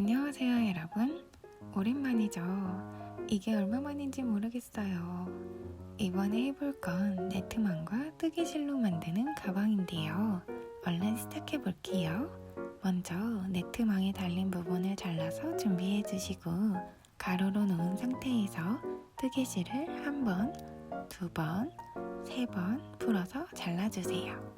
안녕하세요 여러분, 오랜만이죠. 이게 얼마만인지 모르겠어요. 이번에 해볼 건 네트망과 뜨개질로 만드는 가방인데요. 얼른 시작해 볼게요. 먼저 네트망에 달린 부분을 잘라서 준비해 주시고, 가로로 놓은 상태에서 뜨개질을 한 번, 두 번, 세 번 풀어서 잘라주세요.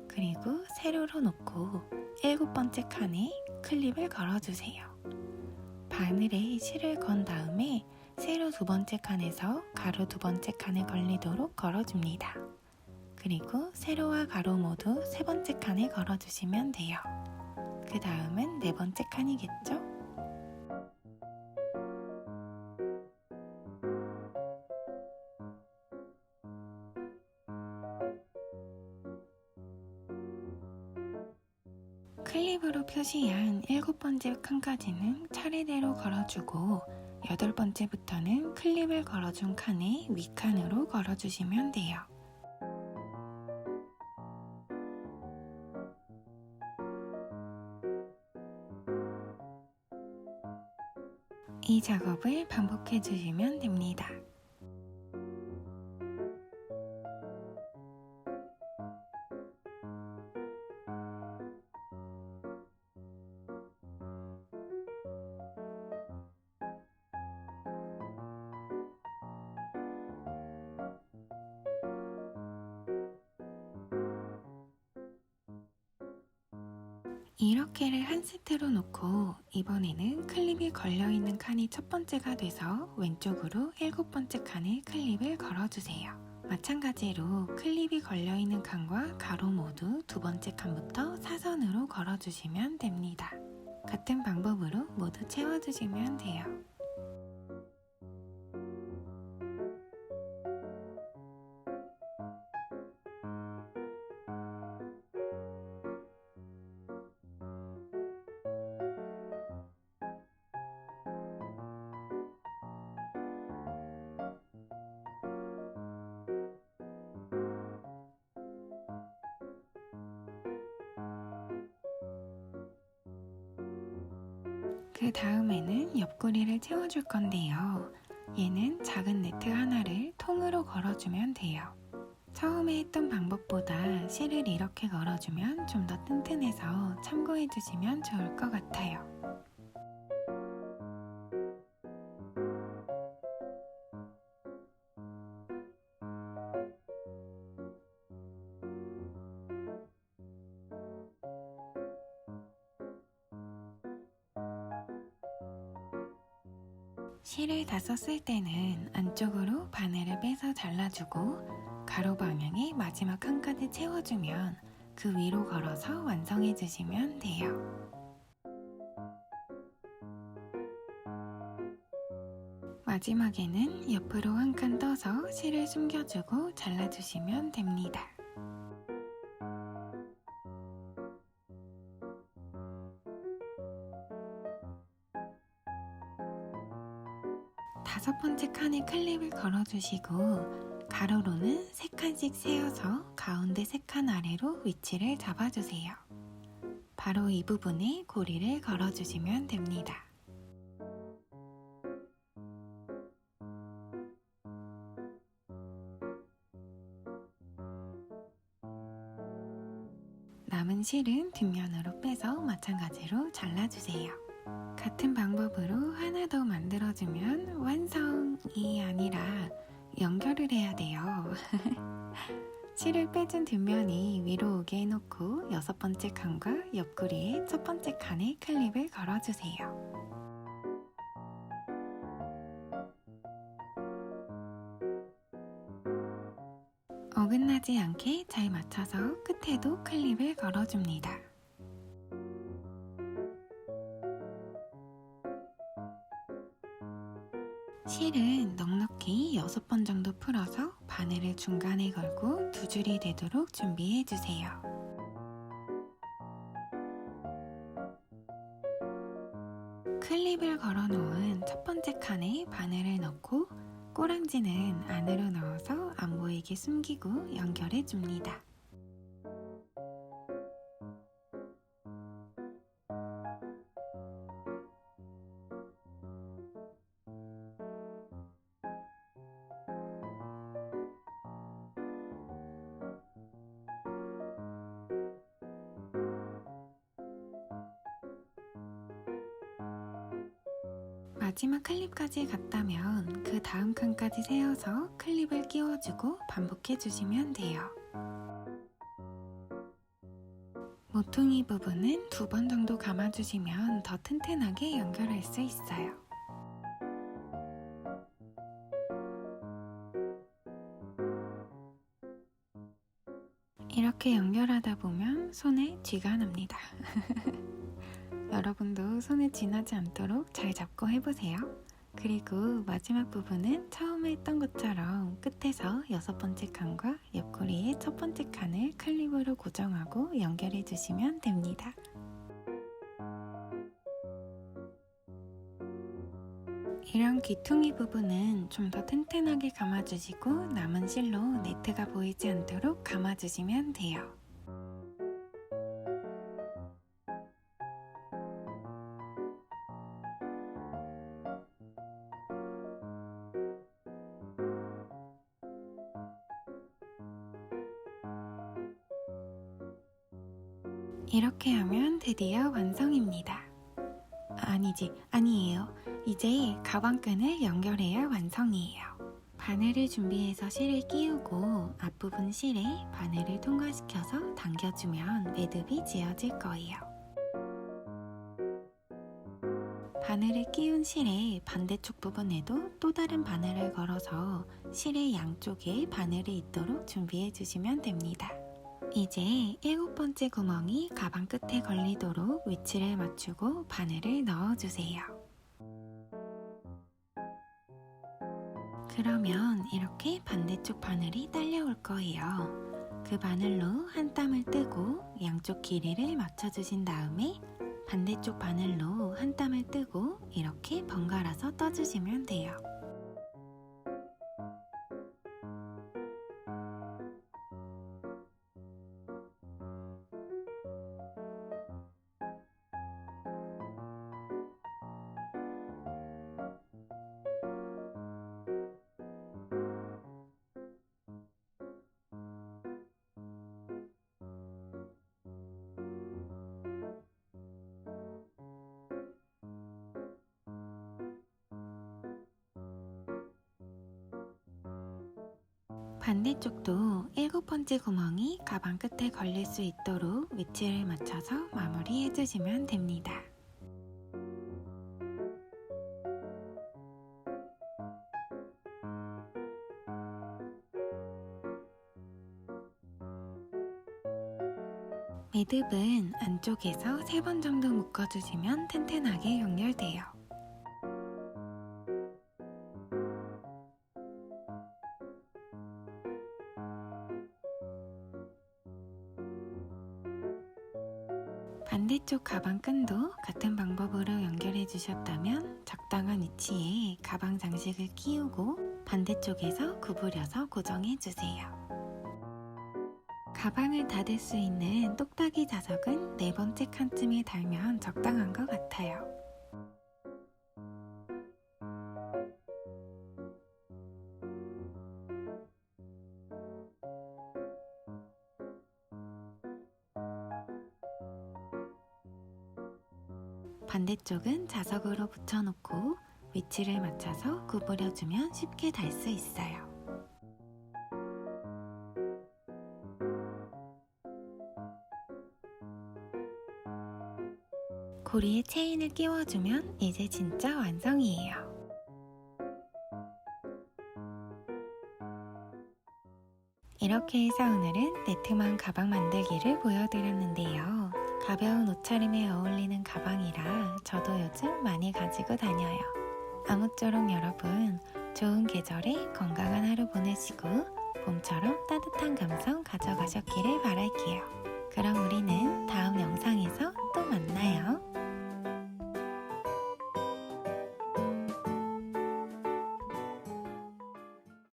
그리고 세로로 놓고 7번째 칸에 클립을 걸어주세요. 바늘에 실을 건 다음에 세로 2번째 칸에서 가로 2번째 칸에 걸리도록 걸어줍니다. 그리고 세로와 가로 모두 3번째 칸에 걸어주시면 돼요. 그 다음은 4번째 칸이겠죠? 클립으로 표시한 7번째 칸까지는 차례대로 걸어주고 8번째부터는 클립을 걸어준 칸에 윗칸으로 걸어주시면 돼요. 이 작업을 반복해 주시면 됩니다. 이렇게를 한 세트로 놓고 이번에는 클립이 걸려있는 칸이 첫 번째가 돼서 왼쪽으로 7번째 칸에 클립을 걸어주세요. 마찬가지로 클립이 걸려있는 칸과 가로 모두 2번째 칸부터 사선으로 걸어주시면 됩니다. 같은 방법으로 모두 채워주시면 돼요. 그 다음에는 옆구리를 채워줄 건데요. 얘는 작은 네트 하나를 통으로 걸어주면 돼요. 처음에 했던 방법보다 실을 이렇게 걸어주면 좀 더 튼튼해서 참고해주시면 좋을 것 같아요. 실을 다 썼을 때는 안쪽으로 바늘을 빼서 잘라주고 가로 방향에 마지막 칸까지 채워주면 그 위로 걸어서 완성해주시면 돼요. 마지막에는 옆으로 한 칸 떠서 실을 숨겨주고 잘라주시면 됩니다. 다섯 번째 칸에 클립을 걸어주시고 가로로는 3칸씩 세어서 가운데 3칸 아래로 위치를 잡아주세요. 바로 이 부분에 고리를 걸어주시면 됩니다. 남은 실은 뒷면으로 빼서 마찬가지로 잘라주세요. 같은 방법으로 하나 더 만들어주면 완성이 아니라 연결을 해야 돼요. 실을 빼준 뒷면이 위로 오게 해놓고 6번째 칸과 옆구리에 첫 번째 칸에 클립을 걸어주세요. 어긋나지 않게 잘 맞춰서 끝에도 클립을 걸어줍니다. 실은 넉넉히 6번 정도 풀어서 바늘을 중간에 걸고 2줄이 되도록 준비해주세요. 클립을 걸어놓은 첫 번째 칸에 바늘을 넣고 꼬랑지는 안으로 넣어서 안 보이게 숨기고 연결해줍니다. 마지막 클립까지 갔다면 그 다음 칸까지 세워서 클립을 끼워주고 반복해주시면 돼요. 모퉁이 부분은 2번 정도 감아주시면 더 튼튼하게 연결할 수 있어요. 이렇게 연결하다 보면 손에 쥐가 납니다. 여러분도 손에 쥐 나지 않도록 잘 잡고 해보세요. 그리고 마지막 부분은 처음에 했던 것처럼 끝에서 6번째 칸과 옆구리의 1번째 칸을 클립으로 고정하고 연결해 주시면 됩니다. 이런 귀퉁이 부분은 좀 더 튼튼하게 감아주시고 남은 실로 네트가 보이지 않도록 감아주시면 돼요. 이렇게 하면 드디어 완성입니다. 아니에요. 이제 가방끈을 연결해야 완성이에요. 바늘을 준비해서 실을 끼우고 앞부분 실에 바늘을 통과시켜서 당겨주면 매듭이 지어질 거예요. 바늘을 끼운 실의 반대쪽 부분에도 또 다른 바늘을 걸어서 실의 양쪽에 바늘이 있도록 준비해 주시면 됩니다. 이제 7번째 구멍이 가방 끝에 걸리도록 위치를 맞추고 바늘을 넣어주세요. 그러면 이렇게 반대쪽 바늘이 딸려올 거예요. 그 바늘로 한 땀을 뜨고 양쪽 길이를 맞춰주신 다음에 반대쪽 바늘로 한 땀을 뜨고 이렇게 번갈아서 떠주시면 돼요. 반대쪽도 7번째 구멍이 가방 끝에 걸릴 수 있도록 위치를 맞춰서 마무리해 주시면 됩니다. 매듭은 안쪽에서 3번 정도 묶어주시면 튼튼하게 연결돼요. 반대쪽 가방끈도 같은 방법으로 연결해 주셨다면 적당한 위치에 가방 장식을 끼우고 반대쪽에서 구부려서 고정해 주세요. 가방을 닫을 수 있는 똑딱이 자석은 4번째 칸쯤에 달면 적당한 것 같아요. 반대쪽은 자석으로 붙여놓고 위치를 맞춰서 구부려주면 쉽게 달 수 있어요. 고리에 체인을 끼워주면 이제 진짜 완성이에요. 이렇게 해서 오늘은 네트만 가방 만들기를 보여드렸는데요. 가벼운 옷차림에 어울리는 가방이라 저도 요즘 많이 가지고 다녀요. 아무쪼록 여러분 좋은 계절에 건강한 하루 보내시고 봄처럼 따뜻한 감성 가져가셨기를 바랄게요.